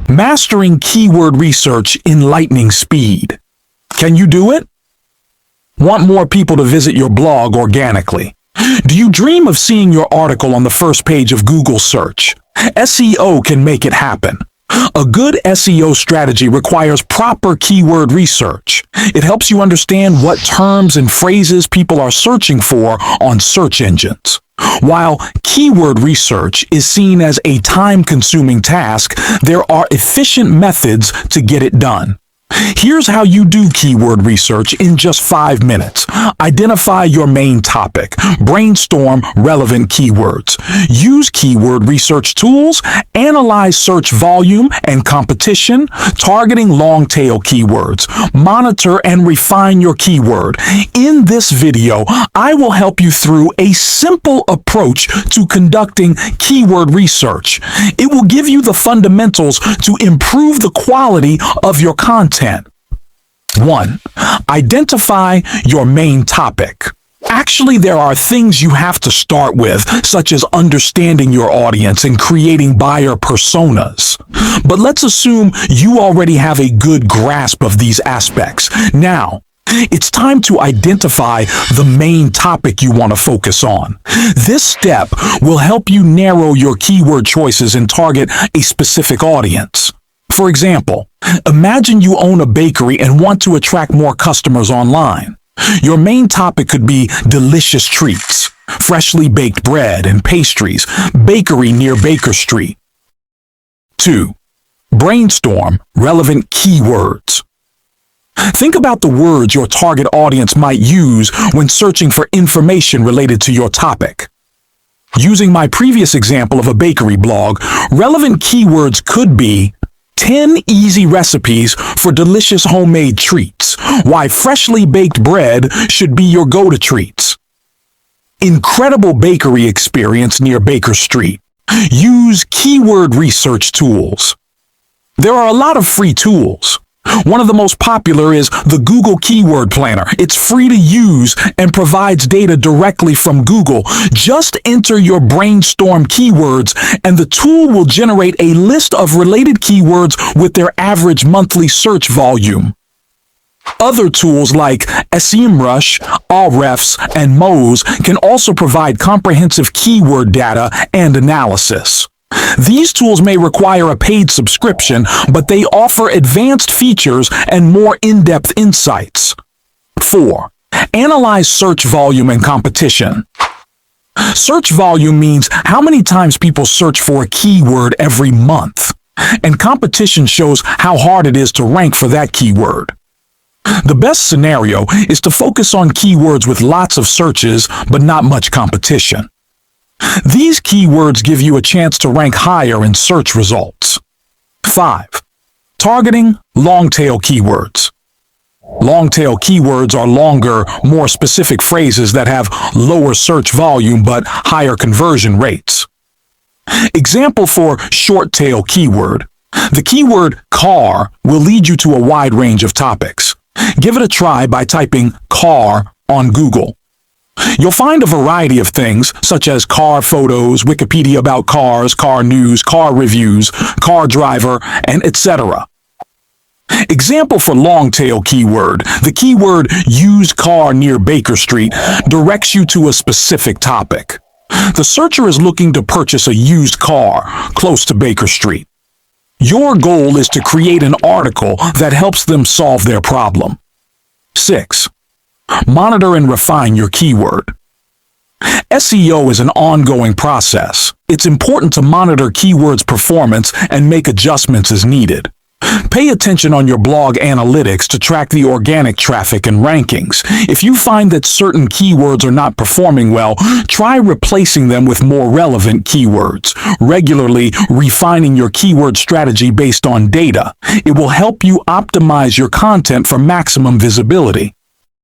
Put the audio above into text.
Mastering keyword research in lightning speed. Can you do it? Want more people to visit your blog organically? Do you dream of seeing your article on the first page of Google search? SEO can make it happen. A good SEO strategy requires proper keyword research. It helps you understand what terms and phrases people are searching for on search engines. While keyword research is seen as a time-consuming task, there are efficient methods to get it done. Here's how you do keyword research in just 5 minutes. Identify your main topic. Brainstorm relevant keywords. Use keyword research tools. Analyze search volume and competition, targeting long-tail keywords. Monitor and refine your keyword. In this video, I will help you through a simple approach to conducting keyword research. It will give you the fundamentals to improve the quality of your content. 1. Identify your main topic. Actually, there are things you have to start with, such as understanding your audience and creating buyer personas. But let's assume you already have a good grasp of these aspects. Now, it's time to identify the main topic you want to focus on. This step will help you narrow your keyword choices and target a specific audience. For example, imagine you own a bakery and want to attract more customers online. Your main topic could be delicious treats, freshly baked bread and pastries, bakery near Baker Street. 2. Brainstorm relevant keywords. Think about the words your target audience might use when searching for information related to your topic. Using my previous example of a bakery blog, relevant keywords could be 10 easy recipes for delicious homemade treats. Why freshly baked bread should be your go-to treats. Incredible bakery experience near Baker Street. Use keyword research tools. There are a lot of free tools. One of the most popular is the Google Keyword Planner. It's free to use and provides data directly from Google. Just enter your brainstorm keywords and the tool will generate a list of related keywords with their average monthly search volume. Other tools like semrush, ahrefs, and moz can also provide comprehensive keyword data and analysis. These tools may require a paid subscription, but they offer advanced features and more in-depth insights. 4. Analyze search volume and competition. Search volume means how many times people search for a keyword every month, and competition shows how hard it is to rank for that keyword. The best scenario is to focus on keywords with lots of searches but not much competition. These keywords give you a chance to rank higher in search results. 5. Targeting long-tail keywords. Long-tail keywords are longer, more specific phrases that have lower search volume but higher conversion rates. Example for short-tail keyword. The keyword car will lead you to a wide range of topics. Give it a try by typing car on Google. You'll find a variety of things, such as car photos, Wikipedia about cars, car news, car reviews, car driver, and etc. Example for long-tail keyword. The keyword used car near Baker Street directs you to a specific topic. The searcher is looking to purchase a used car close to Baker Street. Your goal is to create an article that helps them solve their problem. 6. Monitor and refine your keyword. SEO is an ongoing process. It's important to monitor keywords' performance and make adjustments as needed. Pay attention on your blog analytics to track the organic traffic and rankings. If you find that certain keywords are not performing well, try replacing them with more relevant keywords. Regularly refining your keyword strategy based on data. It will help you optimize your content for maximum visibility.